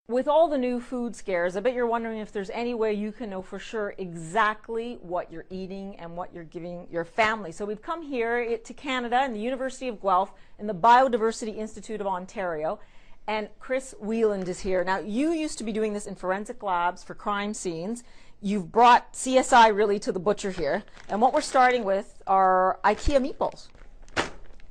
With all the new food scares, I bet you're wondering if there's any way you can know for sure exactly what you're eating and what you're giving your family. So we've come here to Canada in the University of Guelph in the Biodiversity Institute of Ontario, and Chris Whelan is here. Now, you used to be doing this in forensic labs for crime scenes. You've brought CSI really to the butcher here, and what we're starting with are IKEA meatballs.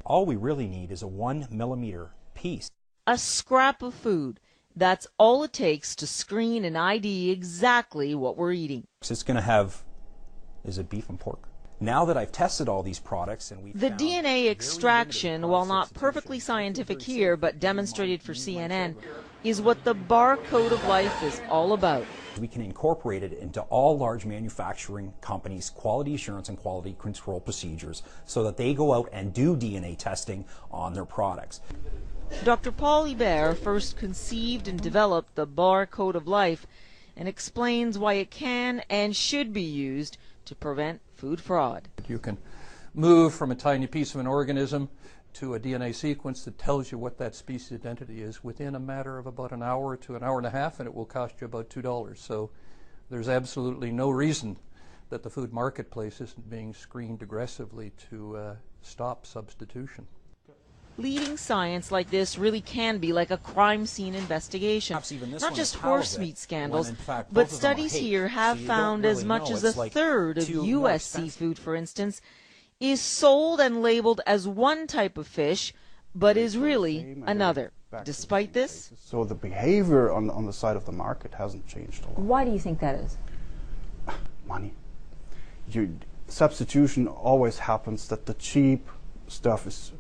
All we really need is a 1 millimeter piece. A scrap of food. That's all it takes to screen and ID exactly what we're eating. It's going to have, is it beef and pork? Now that I've tested all these products and the DNA extraction, while not perfectly scientific here but demonstrated for CNN, is what the barcode of life is all about. We can incorporate it into all large manufacturing companies' quality assurance and quality control procedures so that they go out and do DNA testing on their products. Dr. Paul Hebert first conceived and developed the barcode of life and explains why it can and should be used to prevent food fraud. You can move from a tiny piece of an organism to a DNA sequence that tells you what that species identity is within a matter of about an hour to an hour and a half, and it will cost you about $2. So there's absolutely no reason that the food marketplace isn't being screened aggressively to stop substitution. Leading science like this really can be like a crime scene investigation. Not just horse meat scandals, but studies here have found as much as a third of U.S. seafood, for instance, is sold and labeled as one type of fish, but is really another. Despite this, so the behavior on the side of the market hasn't changed a lot. Why do you think that is? Money. Substitution always happens that the cheap stuff is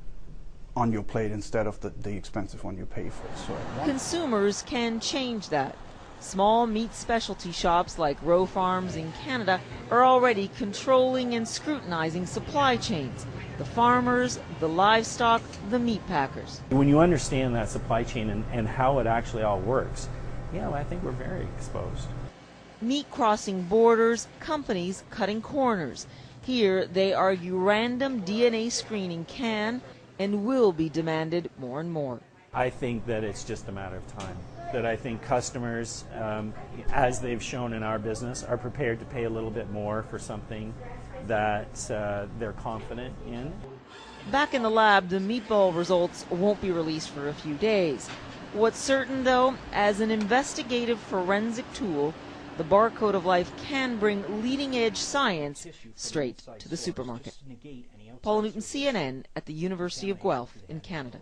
on your plate instead of the expensive one you pay for. So consumers can change that. Small meat specialty shops like Rowe Farms in Canada are already controlling and scrutinizing supply chains. The farmers, the livestock, the meat packers. When you understand that supply chain and how it actually all works, yeah, I think we're very exposed. Meat crossing borders, companies cutting corners. Here they argue random DNA screening can and will be demanded more and more. I think that it's just a matter of time. That I think customers, as they've shown in our business, are prepared to pay a little bit more for something that they're confident in. Back in the lab, the meatball results won't be released for a few days. What's certain, though, as an investigative forensic tool, the barcode of life can bring leading-edge science straight to the supermarket. Paula Newton, CNN, at the University of Guelph in Canada.